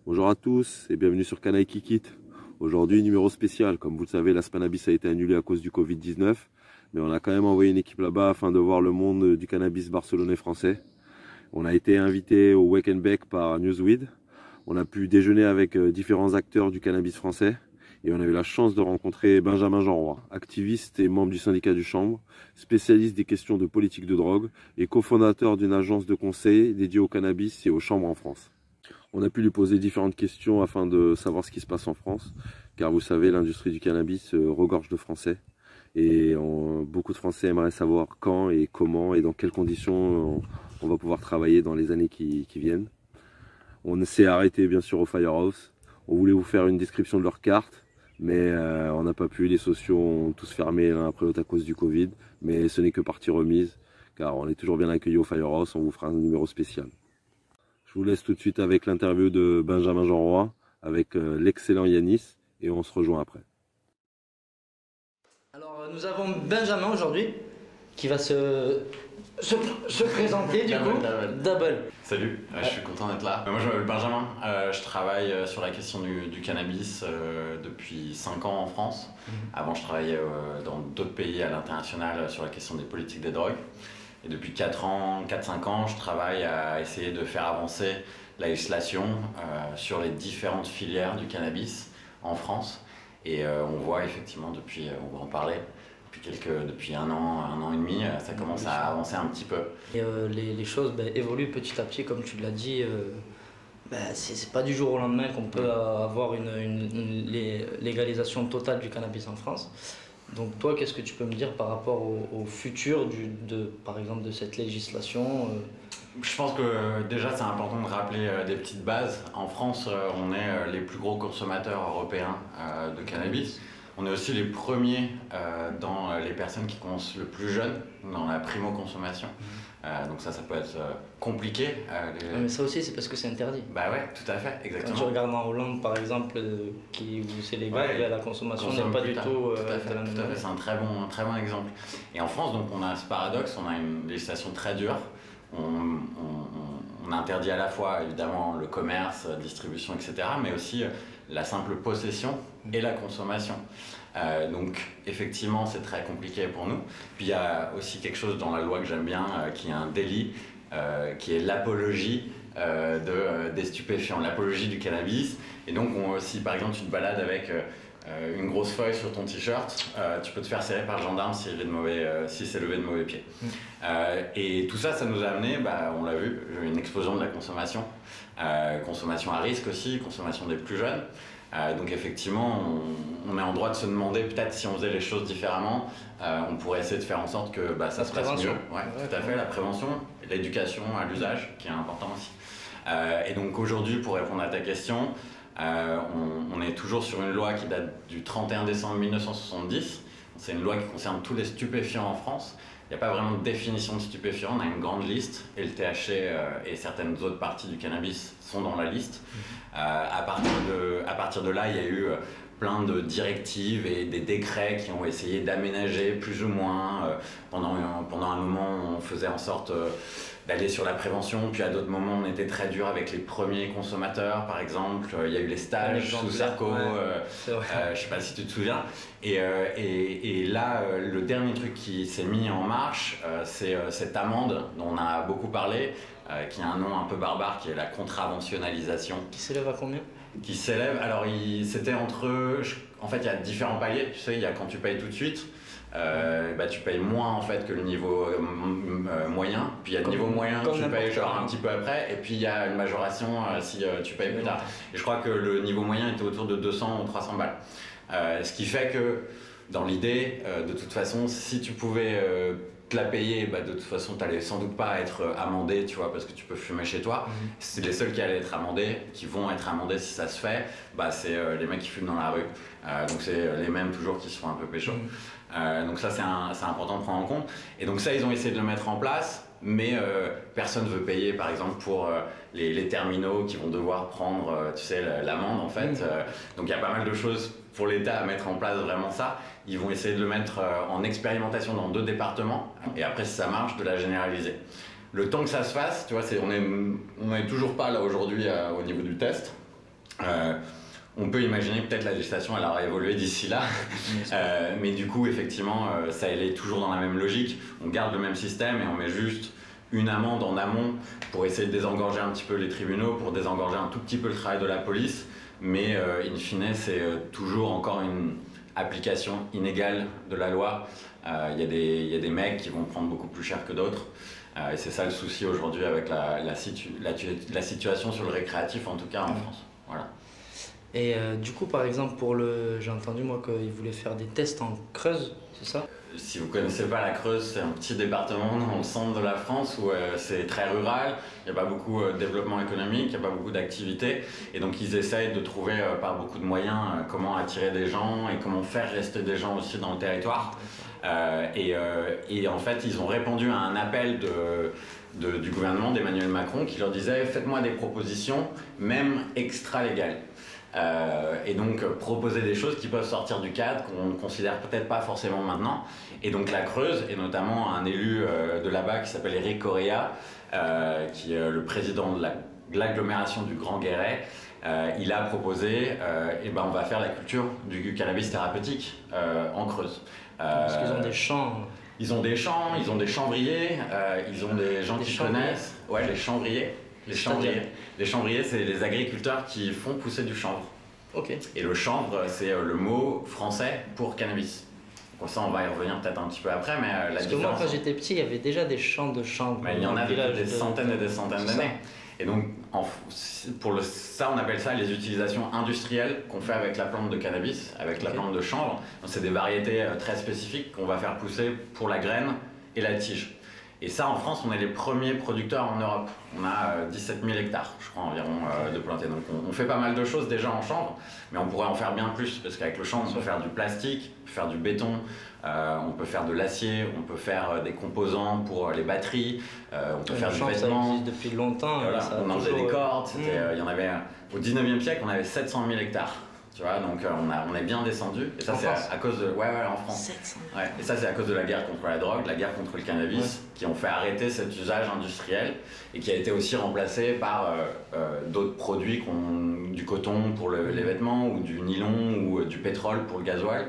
Bonjour à tous et bienvenue sur Canaille Kikit. Aujourd'hui, numéro spécial. Comme vous le savez, la Spanabis a été annulée à cause du Covid-19. Mais on a quand même envoyé une équipe là-bas afin de voir le monde du cannabis barcelonais français. On a été invité au Wake and Bake par Newsweed. On a pu déjeuner avec différents acteurs du cannabis français. Et on a eu la chance de rencontrer Benjamin Jeanroy, activiste et membre du syndicat du Chambre, spécialiste des questions de politique de drogue et cofondateur d'une agence de conseil dédiée au cannabis et aux chambres en France. On a pu lui poser différentes questions afin de savoir ce qui se passe en France, car vous savez, l'industrie du cannabis regorge de Français. Et beaucoup de Français aimeraient savoir quand et comment et dans quelles conditions on va pouvoir travailler dans les années qui viennent. On s'est arrêté bien sûr au Firehouse. On voulait vous faire une description de leur carte, mais on n'a pas pu. Les sociaux ont tous fermé l'un après l'autre à cause du Covid. Mais ce n'est que partie remise, car on est toujours bien accueillis au Firehouse. On vous fera un numéro spécial. Je vous laisse tout de suite avec l'interview de Benjamin Jeanroy, avec l'excellent Yanis, et on se rejoint après. Alors nous avons Benjamin aujourd'hui qui va se présenter du coup. Double. Salut, je suis content d'être là. Moi je m'appelle Benjamin, je travaille sur la question du cannabis depuis 5 ans en France. Avant je travaillais dans d'autres pays à l'international sur la question des politiques des drogues. Et depuis 4-5 ans, je travaille à essayer de faire avancer la législation sur les différentes filières du cannabis en France. Et on voit effectivement depuis, on va en parler, depuis un an et demi, ça commence à avancer un petit peu. Et les choses évoluent petit à petit, comme tu l'as dit. C'est pas du jour au lendemain qu'on peut avoir une légalisation totale du cannabis en France. Donc toi, qu'est-ce que tu peux me dire par rapport au futur par exemple de cette législation Je pense que déjà c'est important de rappeler des petites bases. En France, on est les plus gros consommateurs européens de cannabis. On est aussi les premiers dans les personnes qui commencent le plus jeune, dans la primo-consommation. Donc ça peut être compliqué. Mais ça aussi, c'est parce que c'est interdit. Bah ouais, tout à fait, exactement. Quand tu regardes en Hollande, par exemple, où c'est légal, ouais, la consommation n'est pas du tout de la même manière. C'est un très bon exemple. Et en France, donc, on a ce paradoxe, on a une législation très dure. On interdit à la fois, évidemment, le commerce, la distribution, etc., mais aussi la simple possession et la consommation. Donc effectivement c'est très compliqué pour nous. Puis il y a aussi quelque chose dans la loi que j'aime bien qui est un délit, qui est l'apologie des stupéfiants, l'apologie du cannabis. Et donc si par exemple tu te balades avec une grosse feuille sur ton t-shirt, tu peux te faire serrer par le gendarme si c'est levé de mauvais pied. Et tout ça, ça nous a amené, on l'a vu, une explosion de la consommation, consommation à risque aussi, consommation des plus jeunes. Donc effectivement, on est en droit de se demander peut-être si on faisait les choses différemment, on pourrait essayer de faire en sorte que ça se passe mieux. Ouais, tout à fait, la prévention, l'éducation à l'usage qui est important aussi. Et donc aujourd'hui, pour répondre à ta question, on est toujours sur une loi qui date du 31 décembre 1970. C'est une loi qui concerne tous les stupéfiants en France. Il n'y a pas vraiment de définition de stupéfiants, on a une grande liste et le THC et certaines autres parties du cannabis sont dans la liste. À partir de là, il y a eu plein de directives et des décrets qui ont essayé d'aménager plus ou moins. Pendant un moment, on faisait en sorte d'aller sur la prévention, puis à d'autres moments, on était très dur avec les premiers consommateurs, par exemple. Il y a eu les stages sous Sarko, je ne sais pas si tu te souviens. Et là, le dernier truc qui s'est mis en marche, c'est cette amende dont on a beaucoup parlé, qui a un nom un peu barbare, qui est la contraventionnalisation. Qui s'élève à combien ? Qui s'élève, alors c'était en fait il y a différents paliers, tu sais, il y a quand tu payes tout de suite, tu payes moins en fait que le niveau moyen, puis il y a le niveau moyen que tu payes genre un petit peu après, et puis il y a une majoration si tu payes plus tard. Et je crois que le niveau moyen était autour de 200 ou 300 balles. Ce qui fait que dans l'idée, de toute façon, si tu pouvais te la payer, de toute façon tu n'allais sans doute pas être amendé, tu vois, parce que tu peux fumer chez toi. C'est les seuls qui allaient être amendés, qui vont être amendés si ça se fait, c'est les mecs qui fument dans la rue. Donc c'est les mêmes toujours qui se font un peu pécho. Donc ça c'est important de prendre en compte. Et donc ça ils ont essayé de le mettre en place, mais personne ne veut payer par exemple pour les terminaux qui vont devoir prendre l'amende en fait. Donc il y a pas mal de choses pour l'État à mettre en place vraiment ça. Ils vont essayer de le mettre en expérimentation dans 2 départements et après si ça marche de la généraliser. Le temps que ça se fasse, tu vois, on est toujours pas là aujourd'hui au niveau du test. On peut imaginer peut-être la législation elle aura évolué d'ici là, mais du coup effectivement ça elle est toujours dans la même logique. On garde le même système et on met juste une amende en amont pour essayer de désengorger un petit peu les tribunaux, pour désengorger un tout petit peu le travail de la police, mais in fine c'est toujours encore une application inégale de la loi. Il y a des mecs qui vont prendre beaucoup plus cher que d'autres. Et c'est ça le souci aujourd'hui avec la situation sur le récréatif, en tout cas en France. Voilà. Et du coup, par exemple, j'ai entendu moi qu'ils voulaient faire des tests en Creuse, c'est ça? Si vous ne connaissez pas la Creuse, c'est un petit département dans le centre de la France où c'est très rural, il n'y a pas beaucoup de développement économique, il n'y a pas beaucoup d'activités. Et donc ils essayent de trouver par beaucoup de moyens comment attirer des gens et comment faire rester des gens aussi dans le territoire. Et en fait, ils ont répondu à un appel du gouvernement d'Emmanuel Macron qui leur disait « Faites-moi des propositions, même extra-légales ». Et donc proposer des choses qui peuvent sortir du cadre qu'on ne considère peut-être pas forcément maintenant. Et donc la Creuse, et notamment un élu de là-bas qui s'appelle Éric Correia, qui est le président de l'agglomération du Grand Guéret, il a proposé on va faire la culture du cannabis thérapeutique en Creuse. Parce qu'ils ont des champs. Ils ont des champs, ils ont des chambriers, ils ont des gens qui connaissent. Ouais, les chambriers. Les chambriers, c'est les agriculteurs qui font pousser du chanvre. Ok. Et le chanvre, c'est le mot français pour cannabis. Comme ça, on va y revenir peut-être un petit peu après, mais la Parce différence... que moi, quand j'étais petit, il y avait déjà des champs de chanvre. Il y en a depuis des centaines et des centaines d'années. Et donc, ça, on appelle ça les utilisations industrielles qu'on fait avec la plante de cannabis, avec la plante de chanvre. C'est des variétés très spécifiques qu'on va faire pousser pour la graine et la tige. Et ça, en France, on est les premiers producteurs en Europe. On a 17 000 hectares, je crois, environ, de plantés. Donc on fait pas mal de choses déjà en chanvre, mais on pourrait en faire bien plus, parce qu'avec le chanvre, on peut faire du plastique, on peut faire du béton, on peut faire de l'acier, on peut faire des composants pour les batteries, on peut faire du vêtement. Ça existe depuis longtemps. Voilà, on en faisait des cordes, il y en avait, au 19e siècle, on avait 700 000 hectares. Tu vois, donc on est bien descendu. Et ça, c'est à cause de. Ouais, en France. 700. Ouais. Et ça, c'est à cause de la guerre contre la drogue, la guerre contre le cannabis, qui ont fait arrêter cet usage industriel et qui a été aussi remplacé par d'autres produits, du coton pour les vêtements, ou du nylon, ou du pétrole pour le gasoil.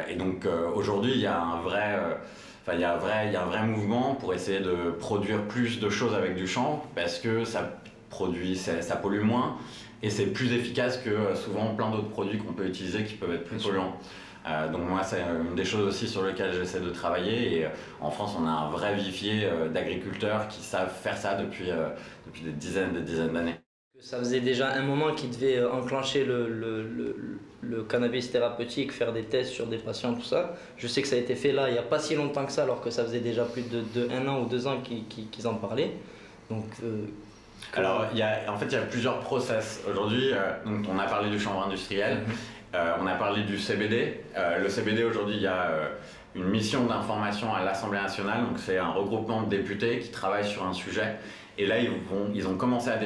Et donc aujourd'hui, il y a un vrai. Il y a un vrai mouvement pour essayer de produire plus de choses avec du chanvre parce que ça pollue moins. Et c'est plus efficace que souvent plein d'autres produits qu'on peut utiliser qui peuvent être plus polluants. Donc moi, c'est une des choses aussi sur lesquelles j'essaie de travailler. Et en France, on a un vrai vivier d'agriculteurs qui savent faire ça depuis des dizaines d'années. Ça faisait déjà un moment qu'ils devaient enclencher le cannabis thérapeutique, faire des tests sur des patients, tout ça. Je sais que ça a été fait là, il n'y a pas si longtemps que ça, alors que ça faisait déjà plus de 1 an ou 2 ans qu'ils en parlaient. Donc... Alors, il y a plusieurs process. Aujourd'hui, on a parlé du chanvre industriel, on a parlé du CBD. Le CBD, aujourd'hui, il y a une mission d'information à l'Assemblée nationale. Donc, c'est un regroupement de députés qui travaillent sur un sujet. Et là, ils ont commencé à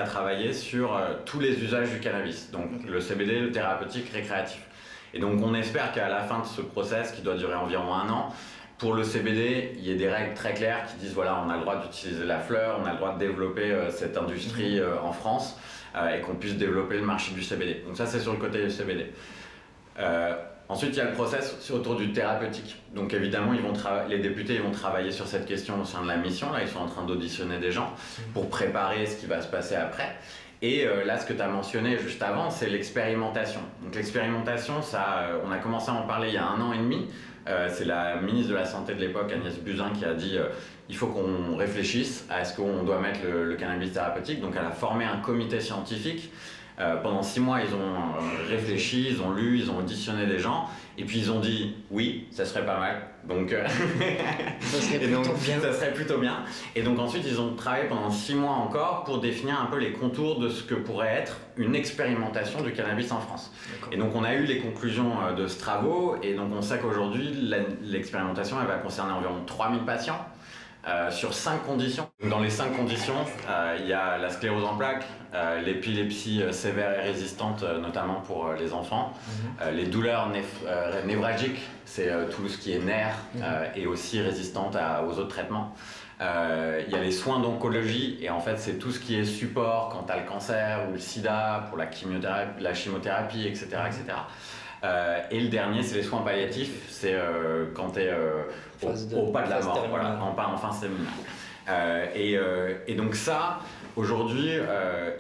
travailler sur tous les usages du cannabis. Donc, le CBD, le thérapeutique, récréatif. Et donc, on espère qu'à la fin de ce process, qui doit durer environ 1 an, pour le CBD, il y a des règles très claires qui disent voilà, on a le droit d'utiliser la fleur, on a le droit de développer cette industrie en France et qu'on puisse développer le marché du CBD. Donc ça, c'est sur le côté du CBD. Ensuite, il y a le process autour du thérapeutique. Donc évidemment, les députés vont travailler sur cette question au sein de la mission. Là, ils sont en train d'auditionner des gens pour préparer ce qui va se passer après. Et là, ce que tu as mentionné juste avant, c'est l'expérimentation. Donc l'expérimentation, on a commencé à en parler il y a 1 an et demi. C'est la ministre de la Santé de l'époque, Agnès Buzyn, qui a dit il faut qu'on réfléchisse à est-ce qu'on doit mettre le cannabis thérapeutique. Donc elle a formé un comité scientifique. Pendant 6 mois, ils ont réfléchi, ils ont lu, ils ont auditionné des gens. Et puis ils ont dit oui, ça serait pas mal. Donc, ça serait plutôt bien. Et donc ensuite, ils ont travaillé pendant 6 mois encore pour définir un peu les contours de ce que pourrait être une expérimentation du cannabis en France. Et donc on a eu les conclusions de ce travaux. Et donc on sait qu'aujourd'hui, l'expérimentation, elle va concerner environ 3000 patients. Sur 5 conditions. Dans les 5 conditions, il y a la sclérose en plaques, l'épilepsie sévère et résistante, notamment pour les enfants, les douleurs névralgiques, c'est tout ce qui est nerfs et aussi résistante aux autres traitements, il y a les soins d'oncologie, et en fait c'est tout ce qui est support quand tu as le cancer ou le sida, pour la chimiothérapie, etc. etc. Et le dernier, c'est les soins palliatifs, c'est quand tu es au pas de la mort, voilà, en fin terminale. Et donc ça, aujourd'hui,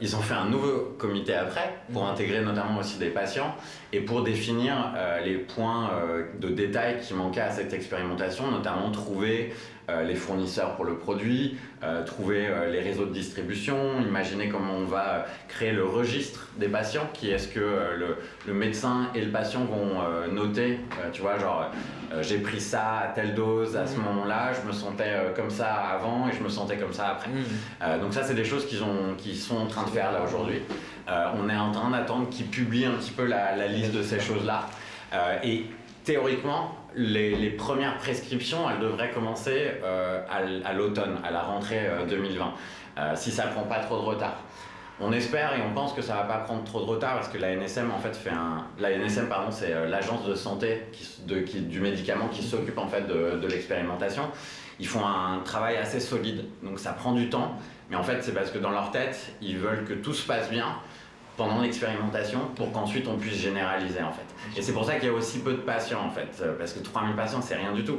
ils ont fait un nouveau comité après, pour intégrer notamment aussi des patients, et pour définir les points de détail qui manquaient à cette expérimentation, notamment trouver les fournisseurs pour le produit, trouver les réseaux de distribution, imaginer comment on va créer le registre des patients, qui est-ce que le médecin et le patient vont noter, tu vois, genre j'ai pris ça à telle dose à ce moment-là, je me sentais comme ça avant et je me sentais comme ça après. Donc ça, c'est des choses qu'ils sont en train de faire là aujourd'hui. On est en train d'attendre qu'ils publient un petit peu la liste de ces choses-là. Et théoriquement, les premières prescriptions, elles devraient commencer à l'automne, à la rentrée 2020, si ça ne prend pas trop de retard. On espère et on pense que ça ne va pas prendre trop de retard, parce que l'ANSM en fait l'ANSM, pardon, c'est l'agence de santé du médicament qui s'occupe en fait de l'expérimentation. Ils font un travail assez solide, donc ça prend du temps, mais en fait c'est parce que dans leur tête, ils veulent que tout se passe bien pendant l'expérimentation pour qu'ensuite on puisse généraliser en fait. Et c'est pour ça qu'il y a aussi peu de patients en fait, parce que 3000 patients c'est rien du tout.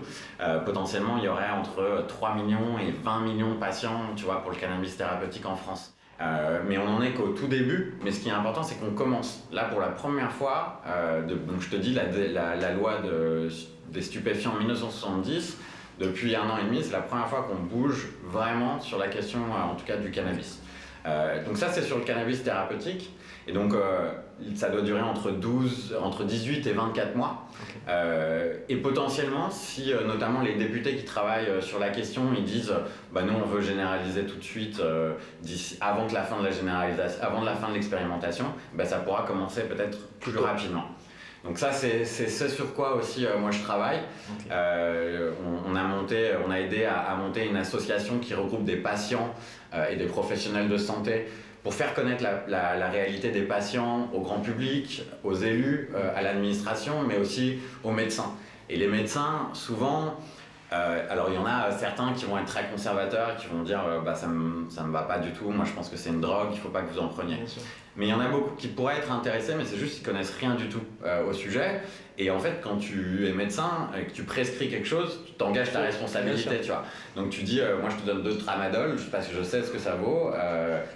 Potentiellement il y aurait entre 3 millions et 20 millions de patients, tu vois, pour le cannabis thérapeutique en France. Mais on n'en est qu'au tout début, mais ce qui est important c'est qu'on commence. Là pour la première fois, donc je te dis la loi des stupéfiants en 1970, depuis 1 an et demi, c'est la première fois qu'on bouge vraiment sur la question en tout cas du cannabis. Donc ça c'est sur le cannabis thérapeutique, et donc ça doit durer entre 18 et 24 mois. Et potentiellement, si notamment les députés qui travaillent sur la question, ils disent bah nous on veut généraliser tout de suite avant la fin de l'expérimentation, bah, ça pourra commencer peut-être plus rapidement. Donc ça c'est ce sur quoi aussi moi je travaille. On a aidé à monter une association qui regroupe des patients et des professionnels de santé pour faire connaître la réalité des patients au grand public, aux élus, à l'administration, mais aussi aux médecins. Et les médecins, souvent, alors il y en a certains qui vont être très conservateurs, qui vont dire bah, ça me va pas du tout, moi je pense que c'est une drogue, il faut pas que vous en preniez. Mais il y en a beaucoup qui pourraient être intéressés, mais c'est juste qu'ils connaissent rien du tout au sujet. Et en fait, quand tu es médecin et que tu prescris quelque chose, tu t'engages ta responsabilité, tu vois. Donc tu dis, moi je te donne 2 tramadol, parce que je sais ce que ça vaut,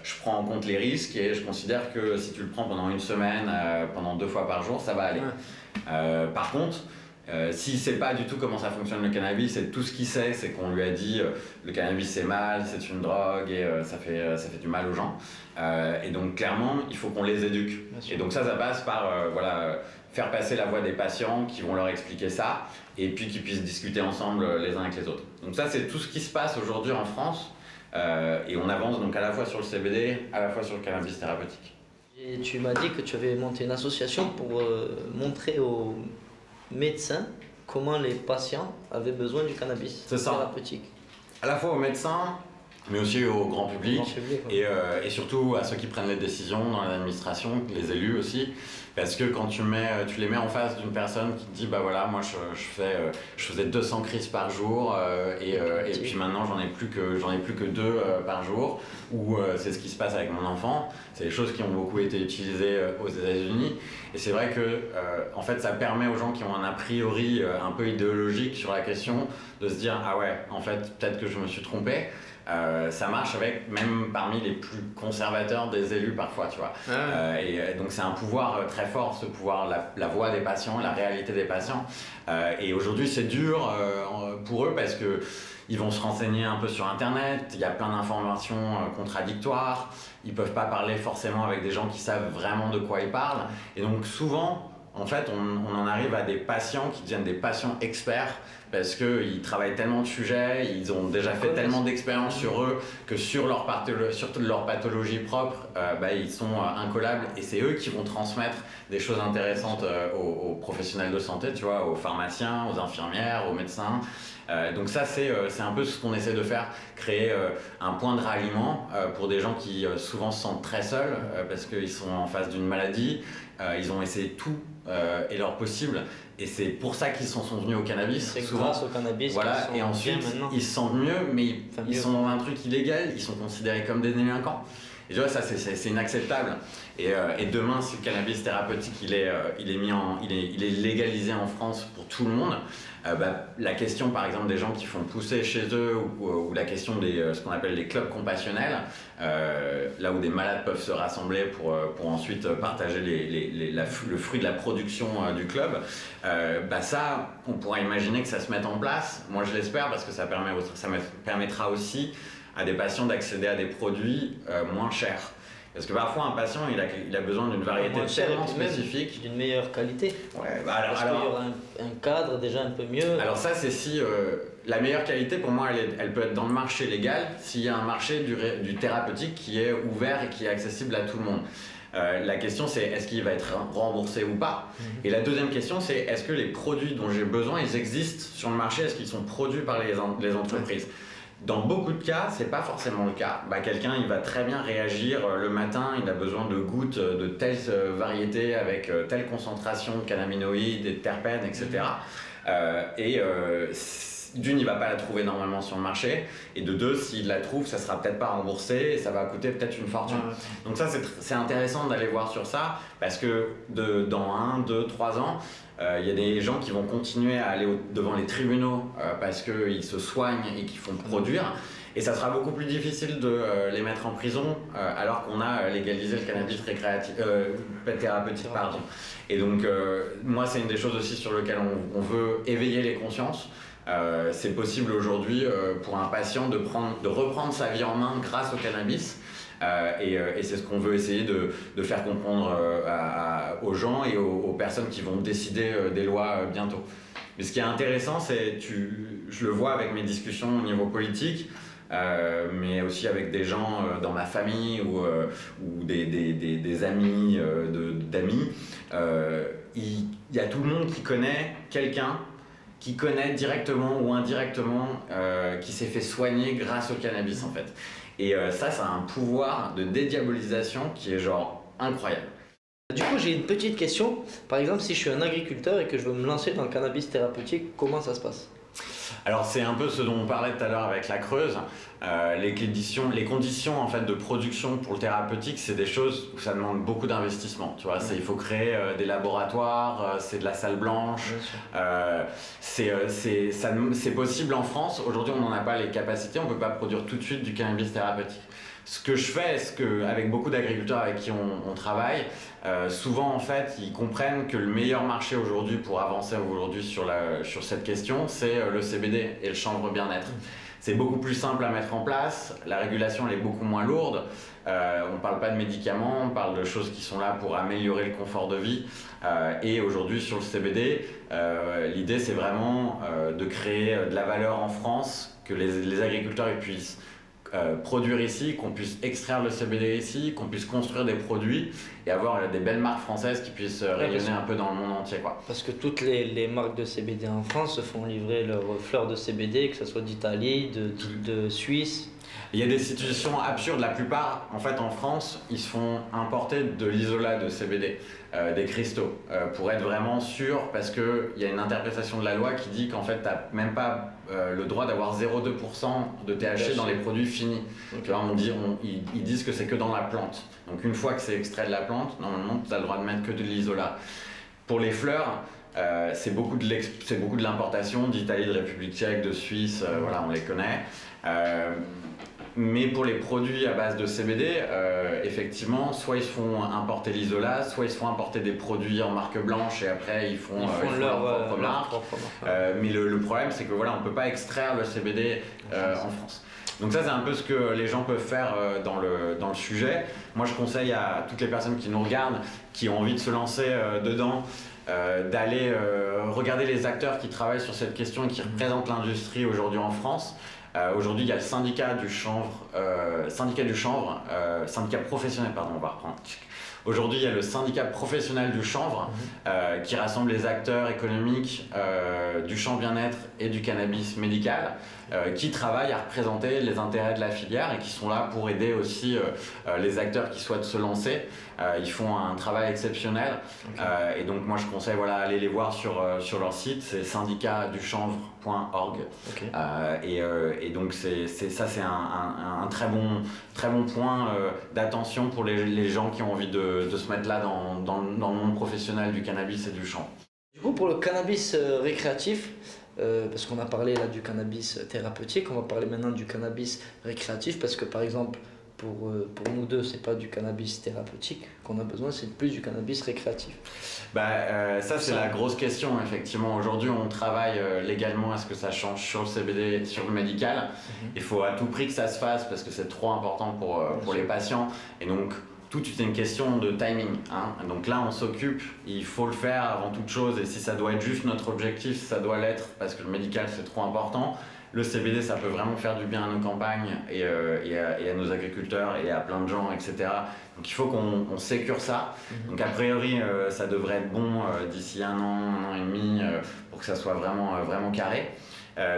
je prends en compte les risques et je considère que si tu le prends pendant 1 semaine, pendant 2 fois par jour, ça va aller. Par contre, s'il ne sait pas du tout comment ça fonctionne le cannabis, et tout ce qu'il sait, c'est qu'on lui a dit le cannabis c'est mal, c'est une drogue et ça fait du mal aux gens. Et donc clairement, il faut qu'on les éduque. Et donc ça passe par faire passer la voix des patients qui vont leur expliquer ça, et puis qu'ils puissent discuter ensemble les uns avec les autres. Donc ça c'est tout ce qui se passe aujourd'hui en France, et on avance donc à la fois sur le CBD, à la fois sur le cannabis thérapeutique. Et tu m'as dit que tu avais monté une association pour montrer aux médecins comment les patients avaient besoin du cannabis thérapeutique. À la fois aux médecins, mais aussi au grand public, et surtout à ceux qui prennent les décisions dans l'administration, les élus aussi. Parce que quand tu les mets en face d'une personne qui te dit bah voilà, moi je faisais 200 crises par jour et puis maintenant j'en ai plus que 2 par jour, ou c'est ce qui se passe avec mon enfant. C'est des choses qui ont beaucoup été utilisées aux États-Unis, et c'est vrai que en fait ça permet aux gens qui ont un a priori un peu idéologique sur la question de se dire ah ouais, en fait peut-être que je me suis trompé. Ça marche même parmi les plus conservateurs des élus parfois, tu vois. Et donc c'est un pouvoir très fort, ce pouvoir, la voix des patients, la réalité des patients. Et aujourd'hui c'est dur pour eux, parce que ils vont se renseigner un peu sur internet, il y a plein d'informations contradictoires, ils peuvent pas parler forcément avec des gens qui savent vraiment de quoi ils parlent. Et donc souvent, en fait, on en arrive à des patients qui deviennent des patients experts, parce qu'ils travaillent tellement de sujets, ils ont déjà fait tellement d'expériences sur eux, que sur leur pathologie propre, ils sont incollables, et c'est eux qui vont transmettre des choses intéressantes aux professionnels de santé, tu vois, aux pharmaciens, aux infirmières, aux médecins. Donc ça c'est un peu ce qu'on essaie de faire, créer un point de ralliement pour des gens qui souvent se sentent très seuls, parce qu'ils sont en face d'une maladie, ils ont essayé tout et leur possible, Et c'est pour ça qu'ils sont venus au cannabis. C'est souvent. grâce au cannabis. Voilà, et ensuite, ils se sentent mieux, mais ils sont dans un truc illégal, ils sont considérés comme des délinquants. Et tu vois, ça, c'est inacceptable. Et demain, si le cannabis thérapeutique il est légalisé en France pour tout le monde, la question, par exemple, des gens qui font pousser chez eux ou la question des ce qu'on appelle les clubs compassionnels, là où des malades peuvent se rassembler pour ensuite partager le fruit de la production du club, ça, on pourrait imaginer que ça se mette en place. Moi, je l'espère parce que ça permettra aussi à des patients d'accéder à des produits moins chers. Parce que parfois un patient il a besoin d'une variété tellement spécifique, d'une meilleure qualité. Ouais, Parce qu'il y aura un cadre déjà un peu mieux. Alors ça c'est si la meilleure qualité pour moi elle peut être dans le marché légal s'il y a un marché du thérapeutique qui est ouvert et qui est accessible à tout le monde. La question c'est est-ce qu'il va être remboursé ou pas. Et la deuxième question c'est est-ce que les produits dont j'ai besoin ils existent sur le marché, est-ce qu'ils sont produits par les entreprises. Dans beaucoup de cas, c'est pas forcément le cas. Quelqu'un, il va très bien réagir le matin, il a besoin de gouttes de telle variété avec telle concentration de cannabinoïdes et de terpènes, etc. D'une, il va pas la trouver normalement sur le marché, et de deux, s'il la trouve, ça sera peut-être pas remboursé et ça va coûter peut-être une fortune. Donc ça, c'est intéressant d'aller voir sur ça, parce que dans 1, 2, 3 ans, il y a des gens qui vont continuer à aller devant les tribunaux parce qu'ils se soignent et qu'ils font produire. Et ça sera beaucoup plus difficile de les mettre en prison alors qu'on a légalisé le cannabis thérapeutique. Pardon. Et donc, moi, c'est une des choses aussi sur lesquelles on veut éveiller les consciences. C'est possible aujourd'hui pour un patient de reprendre sa vie en main grâce au cannabis. Et c'est ce qu'on veut essayer de faire comprendre aux gens et aux personnes qui vont décider des lois bientôt. Mais ce qui est intéressant, je le vois avec mes discussions au niveau politique, mais aussi avec des gens dans ma famille ou des amis d'amis. Il y a tout le monde qui connaît quelqu'un qui connaît directement ou indirectement qui s'est fait soigner grâce au cannabis en fait. Et ça a un pouvoir de dédiabolisation qui est genre incroyable. Du coup, j'ai une petite question. Par exemple, si je suis un agriculteur et que je veux me lancer dans le cannabis thérapeutique, comment ça se passe ? Alors c'est un peu ce dont on parlait tout à l'heure avec la Creuse. Les conditions en fait, de production pour le thérapeutique, c'est des choses où ça demande beaucoup d'investissement. Tu vois, il faut créer des laboratoires, c'est de la salle blanche. C'est possible en France. Aujourd'hui, on n'en a pas les capacités. On ne peut pas produire tout de suite du cannabis thérapeutique. Ce que je fais, avec beaucoup d'agriculteurs avec qui on travaille, souvent en fait, ils comprennent que le meilleur marché aujourd'hui pour avancer aujourd'hui sur cette question, c'est le CBD et le chanvre bien-être. C'est beaucoup plus simple à mettre en place, la régulation elle est beaucoup moins lourde, on ne parle pas de médicaments, on parle de choses qui sont là pour améliorer le confort de vie. Et aujourd'hui sur le CBD, l'idée c'est vraiment de créer de la valeur en France, que les agriculteurs ils puissent produire ici, qu'on puisse extraire le CBD ici, qu'on puisse construire des produits et avoir des belles marques françaises qui puissent rayonner un peu dans le monde entier, quoi. Parce que toutes les marques de CBD en France se font livrer leurs fleurs de CBD, que ce soit d'Italie, de Suisse. Il y a des situations absurdes. La plupart, en fait, en France, ils se font importer de l'isolat de CBD, des cristaux, pour être vraiment sûr, parce qu'il y a une interprétation de la loi qui dit qu'en fait, tu n'as même pas le droit d'avoir 0,2% de THC dans les produits finis. Okay. Ils disent que c'est que dans la plante. Donc une fois que c'est extrait de la plante, normalement, tu as le droit de mettre que de l'isolat. Pour les fleurs, c'est beaucoup de l'importation d'Italie, de République tchèque, de Suisse, voilà, on les connaît. Mais pour les produits à base de CBD, effectivement, soit ils se font importer l'isolat, soit ils se font importer des produits en marque blanche et après ils font leur propre marque. Mais le problème, c'est que voilà, on ne peut pas extraire le CBD en France. Donc ça, c'est un peu ce que les gens peuvent faire dans le sujet. Moi, je conseille à toutes les personnes qui nous regardent, qui ont envie de se lancer dedans, d'aller regarder les acteurs qui travaillent sur cette question et qui représentent l'industrie aujourd'hui en France. Aujourd'hui, il y a le syndicat du chanvre, syndicat professionnel, pardon, on va reprendre. Aujourd'hui, il y a le syndicat professionnel du chanvre qui rassemble les acteurs économiques du champ bien-être et du cannabis médical qui travaillent à représenter les intérêts de la filière et qui sont là pour aider aussi les acteurs qui souhaitent se lancer. Ils font un travail exceptionnel et donc moi je conseille aller les voir sur leur site, c'est syndicatduchanvre.org et donc c'est un très bon point d'attention pour les gens qui ont envie de se mettre là dans le monde professionnel du cannabis et du chanvre. Du coup, pour le cannabis récréatif, parce qu'on a parlé là du cannabis thérapeutique, on va parler maintenant du cannabis récréatif, parce que par exemple, pour nous deux, c'est pas du cannabis thérapeutique qu'on a besoin, c'est plus du cannabis récréatif. Ça c'est la grosse question, effectivement. Aujourd'hui, on travaille légalement à ce que ça change sur le CBD, sur le médical. Il faut à tout prix que ça se fasse parce que c'est trop important pour les patients. Et donc, tout est une question de timing. Donc là, on s'occupe, il faut le faire avant toute chose. Et si ça doit être juste notre objectif, ça doit l'être parce que le médical, c'est trop important. Le CBD, ça peut vraiment faire du bien à nos campagnes et à nos agriculteurs et à plein de gens, etc. Donc il faut qu'on sécure ça. Donc a priori, ça devrait être bon d'ici un an et demi pour que ça soit vraiment carré.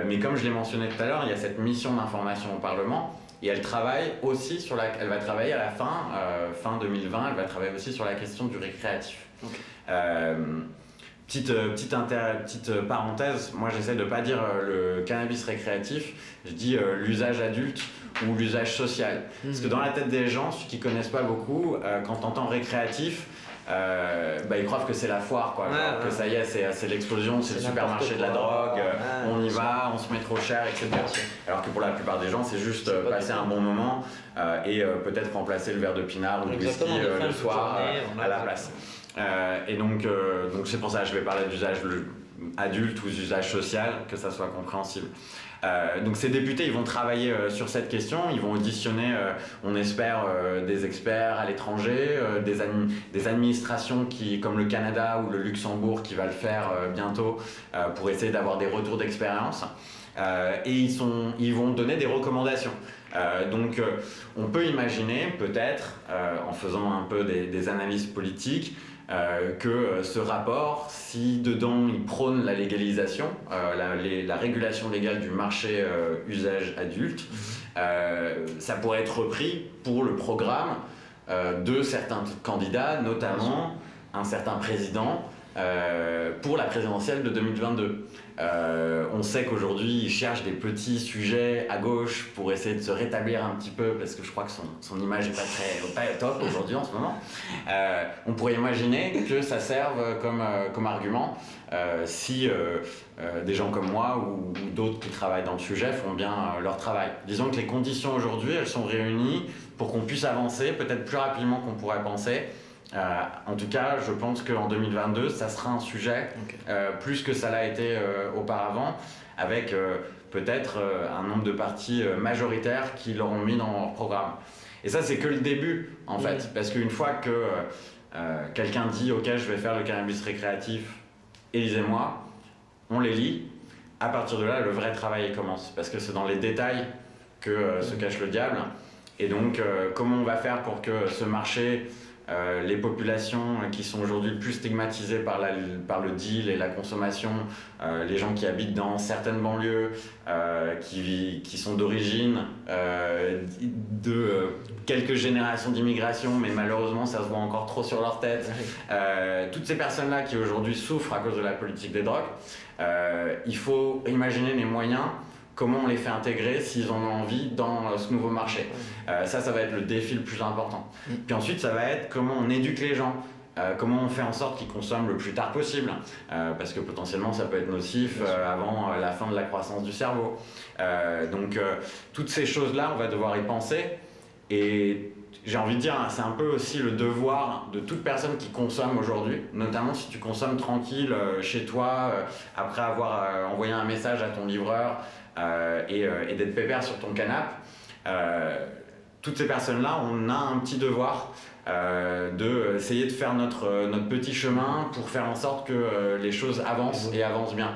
Mais comme je l'ai mentionné tout à l'heure, il y a cette mission d'information au Parlement. Et elle travaille aussi elle va travailler à la fin 2020, elle va travailler aussi sur la question du récréatif. Petite parenthèse, moi j'essaie de ne pas dire le cannabis récréatif, je dis l'usage adulte ou l'usage social. Parce que dans la tête des gens, ceux qui ne connaissent pas beaucoup, quand on entend récréatif, ils croient que c'est la foire, que ça y est, c'est l'explosion, c'est le supermarché de la drogue, on y va, on se met trop cher, etc. Alors que pour la plupart des gens, c'est juste passer un bon moment et peut-être remplacer le verre de pinard ou de whisky le soir à la place. Et donc c'est pour ça que je vais parler d'usage adulte ou d'usage social, que ça soit compréhensible. Donc ces députés, ils vont travailler sur cette question, ils vont auditionner, on espère, des experts à l'étranger, des administrations comme le Canada ou le Luxembourg qui va le faire bientôt pour essayer d'avoir des retours d'expérience. Et ils vont donner des recommandations. Donc on peut imaginer peut-être, en faisant un peu des analyses politiques, que ce rapport, si dedans il prône la légalisation, la régulation légale du marché usage adulte, ça pourrait être repris pour le programme de certains candidats, notamment un certain président pour la présidentielle de 2022. On sait qu'aujourd'hui il cherche des petits sujets à gauche pour essayer de se rétablir un petit peu parce que je crois que son image n'est pas top aujourd'hui en ce moment. On pourrait imaginer que ça serve comme argument si des gens comme moi ou d'autres qui travaillent dans le sujet font bien leur travail. Disons que les conditions aujourd'hui elles sont réunies pour qu'on puisse avancer peut-être plus rapidement qu'on pourrait penser. En tout cas, je pense qu'en 2022, ça sera un sujet plus que ça l'a été auparavant, avec peut-être un nombre de partis majoritaires qui l'auront mis dans leur programme. Et ça, c'est que le début, en fait, parce qu'une fois que quelqu'un dit « Ok, je vais faire le cannabis récréatif, élisez-moi », on les lit. À partir de là, le vrai travail commence, parce que c'est dans les détails que se cache le diable. Et donc, comment on va faire pour que ce marché... les populations qui sont aujourd'hui plus stigmatisées par le deal et la consommation, les gens qui habitent dans certaines banlieues, qui sont d'origine de quelques générations d'immigration, mais malheureusement ça se voit encore trop sur leur tête. Toutes ces personnes-là qui aujourd'hui souffrent à cause de la politique des drogues, il faut imaginer les moyens. Comment on les fait intégrer s'ils en ont envie dans ce nouveau marché. Ça va être le défi le plus important. Puis ensuite, ça va être comment on éduque les gens, comment on fait en sorte qu'ils consomment le plus tard possible, parce que potentiellement ça peut être nocif avant la fin de la croissance du cerveau. Donc toutes ces choses-là, on va devoir y penser. Et j'ai envie de dire, c'est un peu aussi le devoir de toute personne qui consomme aujourd'hui, notamment si tu consommes tranquille chez toi, après avoir envoyé un message à ton livreur, et d'être pépère sur ton canapé. Toutes ces personnes-là, on a un petit devoir d'essayer de faire notre petit chemin pour faire en sorte que les choses avancent et avancent bien.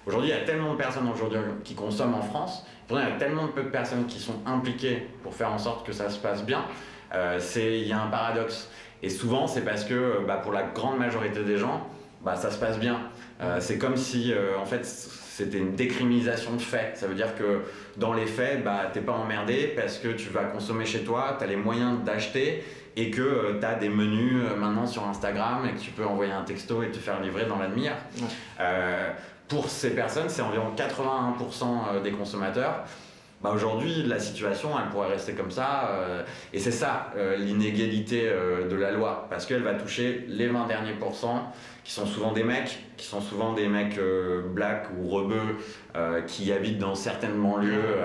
Aujourd'hui, il y a tellement de personnes aujourd'hui qui consomment en France. Pourtant, il y a tellement peu de personnes qui sont impliquées pour faire en sorte que ça se passe bien. Il y a un paradoxe. Et souvent, c'est parce que pour la grande majorité des gens, ça se passe bien. C'est comme si, en fait, c'était une décriminalisation de fait. Ça veut dire que dans les faits, t'es pas emmerdé parce que tu vas consommer chez toi, tu as les moyens d'acheter et que tu as des menus maintenant sur Instagram et que tu peux envoyer un texto et te faire livrer dans la demi-heure. Pour ces personnes, c'est environ 81% des consommateurs. Aujourd'hui, la situation, elle pourrait rester comme ça. Et c'est ça, l'inégalité de la loi. Parce qu'elle va toucher les 20 derniers pourcents, qui sont souvent des mecs, blacks ou rebeux, qui habitent dans certaines banlieues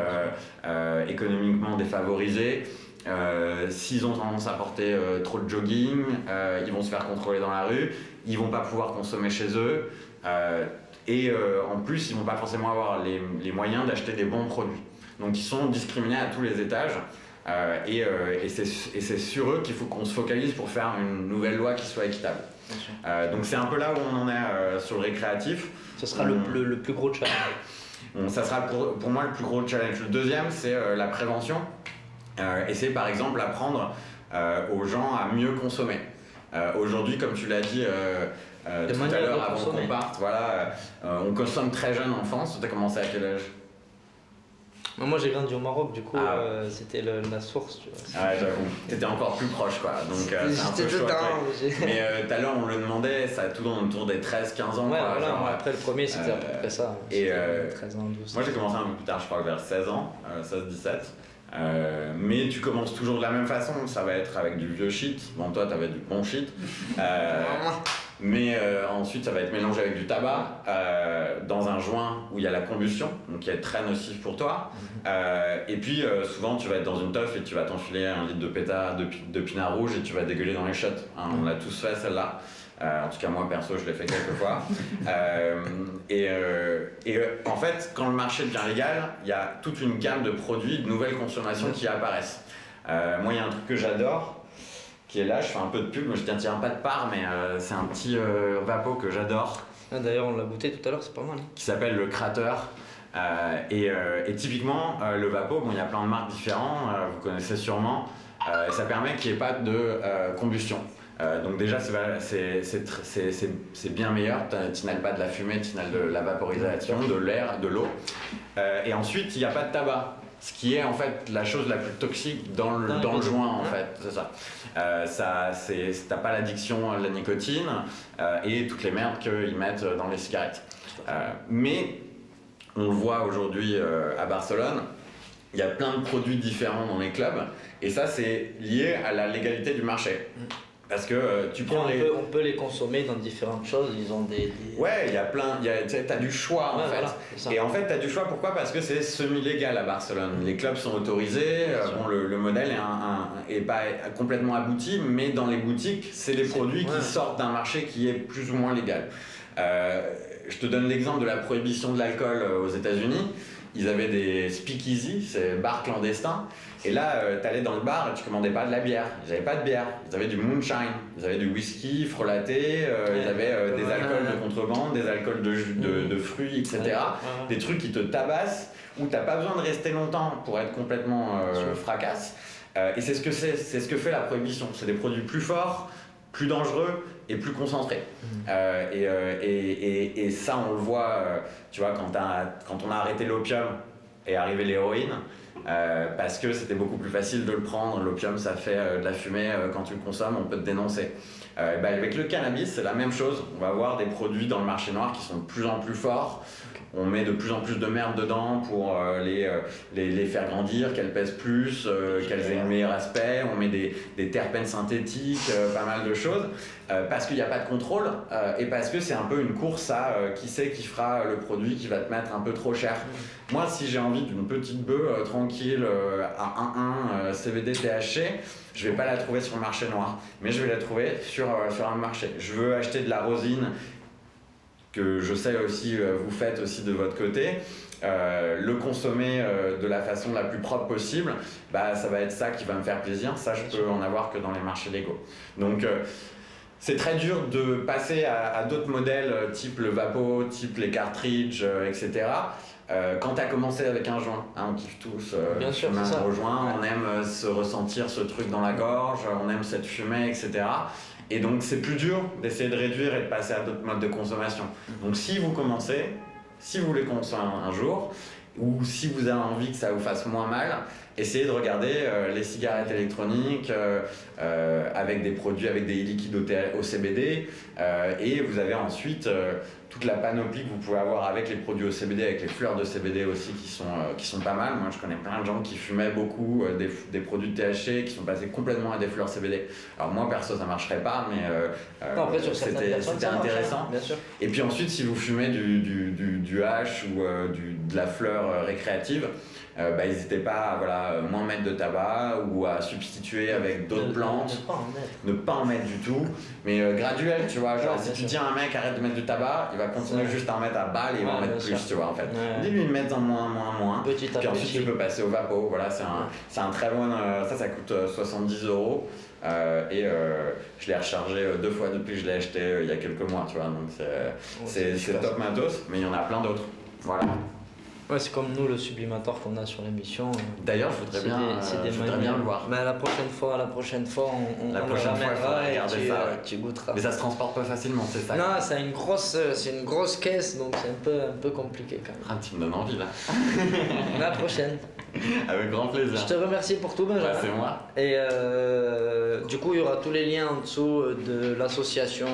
économiquement défavorisées. S'ils ont tendance à porter trop de jogging, ils vont se faire contrôler dans la rue, ils vont pas pouvoir consommer chez eux. En plus, ils vont pas forcément avoir les moyens d'acheter des bons produits. Donc ils sont discriminés à tous les étages et c'est sur eux qu'il faut qu'on se focalise pour faire une nouvelle loi qui soit équitable. Donc c'est un peu là où on en est sur le récréatif. Ce sera le plus gros challenge. Ça sera pour moi le plus gros challenge. Le deuxième, c'est la prévention. Et c'est par exemple apprendre aux gens à mieux consommer. Aujourd'hui, comme tu l'as dit tout à l'heure avant qu'on parte, on consomme très jeune en France. Tu as commencé à quel âge? Moi j'ai grandi au Maroc, du coup c'était la source. Tu vois. J'avoue, t'étais encore plus proche quoi, donc c'est un peu chaud. Mais tout à l'heure on le demandait, ça tourne autour des 13-15 ans. Après le premier c'était à peu près ça. Et 13 ans, 12 ans. Moi j'ai commencé un peu plus tard, je crois vers 16 ans, 16-17. Mais tu commences toujours de la même façon, ça va être avec du vieux shit. Bon, toi t'avais du bon shit. Mais ensuite ça va être mélangé avec du tabac dans un joint où il y a la combustion, donc qui est très nocif pour toi. Et puis souvent tu vas être dans une teuf et tu vas t'enfiler un litre de pétard de pinard rouge et tu vas dégueuler dans les shots. On l'a tous fait celle-là. En tout cas moi perso je l'ai fait quelques fois. En fait quand le marché devient légal, il y a toute une gamme de produits de nouvelle consommation qui apparaissent. Moi il y a un truc que j'adore qui est là, je fais un peu de pub, je ne tiens pas de part, mais c'est un petit vapeau que j'adore. D'ailleurs, on l'a goûté tout à l'heure, c'est pas mal. Qui s'appelle le Crater. Et typiquement, le vapeau, il y a plein de marques différentes, vous connaissez sûrement. Ça permet qu'il n'y ait pas de combustion. Donc déjà, c'est bien meilleur, tu n'inhales pas de la fumée, tu inhales de la vaporisation, de l'air, de l'eau. Et ensuite, il n'y a pas de tabac. Ce qui est en fait la chose la plus toxique dans le joint en fait, c'est ça. T'as pas l'addiction à la nicotine et toutes les merdes qu'ils mettent dans les cigarettes. Mais on le voit aujourd'hui à Barcelone, il y a plein de produits différents dans les clubs et ça c'est lié à la légalité du marché. Parce que tu prends on peut les consommer dans différentes choses, ils ont des... Ouais, il y a plein, t'as du choix en fait. Voilà, et en fait t'as du choix, pourquoi? Parce que c'est semi-légal à Barcelone. Les clubs sont autorisés, le modèle est pas complètement abouti, mais dans les boutiques, c'est des produits qui sortent d'un marché qui est plus ou moins légal. Je te donne l'exemple de la prohibition de l'alcool aux États-Unis. Ils avaient des speakeasy, c'est bars clandestins. Et là, t'allais dans le bar et tu commandais pas de la bière. Ils avaient pas de bière. Ils avaient du moonshine. Ils avaient du whisky frelaté. Ils avaient des alcools de contrebande, des alcools de fruits, etc. Des trucs qui te tabassent, où t'as pas besoin de rester longtemps pour être complètement fracasse. Et c'est ce que c'est ce que fait la prohibition. C'est des produits plus forts, plus dangereux et plus concentrés. Et ça, on le voit, tu vois, quand on a arrêté l'opium et arrivé l'héroïne, parce que c'était beaucoup plus facile de le prendre. L'opium, ça fait de la fumée, quand tu le consommes, on peut te dénoncer. Avec le cannabis, c'est la même chose. On va avoir des produits dans le marché noir qui sont de plus en plus forts. On met de plus en plus de merde dedans pour les faire grandir, qu'elles pèsent plus, qu'elles aient un meilleur aspect. On met des terpènes synthétiques, pas mal de choses, parce qu'il n'y a pas de contrôle et parce que c'est un peu une course à qui c'est qui fera le produit qui va te mettre un peu trop cher. Moi, si j'ai envie d'une petite bœuf tranquille à 1,1 CBD THC, je vais pas la trouver sur le marché noir, mais je vais la trouver sur un marché. Je veux acheter de la rosine, que je sais aussi vous faites aussi de votre côté, le consommer de la façon la plus propre possible, ça va être ça qui va me faire plaisir. Ça, je peux en avoir que dans les marchés légaux. Donc c'est très dur de passer à d'autres modèles type le Vapo, type les cartridges, etc. quand tu as commencé avec un joint, hein, on kiffe tous Bien sûr, fumer c'est un ça. gros joint, on aime se ressentir ce truc dans la gorge, on aime cette fumée, etc. Et donc c'est plus dur d'essayer de réduire et de passer à d'autres modes de consommation. Donc si vous commencez, si vous voulez consommer un jour, ou si vous avez envie que ça vous fasse moins mal, essayez de regarder les cigarettes électroniques avec des produits, avec des liquides au CBD, et vous avez ensuite toute la panoplie que vous pouvez avoir avec les produits au CBD, avec les fleurs de CBD aussi qui sont pas mal. Moi je connais plein de gens qui fumaient beaucoup des produits de THC qui sont passés complètement à des fleurs CBD. Alors moi perso ça marcherait pas, mais Non, après, sur certaines personnes, c'était ça marche, intéressant. hein, bien sûr. Et puis ensuite, si vous fumez du hash ou de la fleur récréative, n'hésitez pas à moins mettre de tabac ou à substituer avec d'autres plantes. Ne pas en mettre du tout, mais graduel, tu vois. Genre, si tu dis à un mec arrête de mettre du tabac, il va continuer juste à en mettre à balle et il va en mettre plus, tu vois, en fait. Dis-lui de mettre en moins. Petit à Puis ensuite, petit. tu peux passer au vapo. Voilà, c'est un très bon. Ça coûte 70 €. Je l'ai rechargé 2 fois depuis que je l'ai acheté il y a quelques mois, tu vois. Donc c'est top matos, mais il y en a plein d'autres. Voilà. Ouais, c'est comme nous le sublimateur qu'on a sur l'émission. D'ailleurs, je voudrais bien le voir. Mais la prochaine fois, on il le faudra ramènera et regarder ça. tu goûteras. Mais ça se transporte pas facilement, c'est ça. Non, c'est une grosse caisse, donc c'est un peu compliqué quand même. Ah, tu me donnes envie là. La prochaine. Avec grand plaisir. Je te remercie pour tout, Benjamin. C'est moi. Et du coup, il y aura tous les liens en dessous de l'association,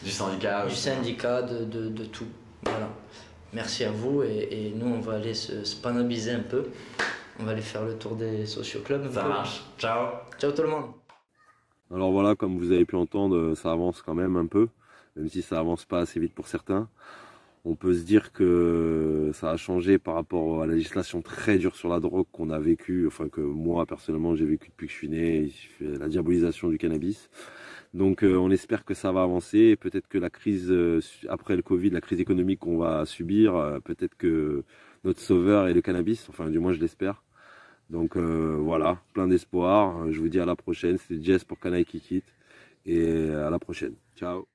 Du syndicat. de tout. Voilà. Merci à vous et nous, on va aller se spanabiser un peu. On va aller faire le tour des socioclubs. Ça marche. Ciao. Ciao tout le monde. Alors voilà, comme vous avez pu entendre, ça avance quand même un peu, même si ça avance pas assez vite pour certains. On peut se dire que ça a changé par rapport à la législation très dure sur la drogue qu'on a vécue, enfin que moi personnellement j'ai vécu depuis que je suis né, la diabolisation du cannabis. Donc on espère que ça va avancer, et peut-être que la crise après le Covid, la crise économique qu'on va subir, peut-être que notre sauveur est le cannabis, enfin du moins je l'espère. Donc voilà, plein d'espoir. Je vous dis à la prochaine, c'était Jess pour Canaille Kikit et à la prochaine. Ciao.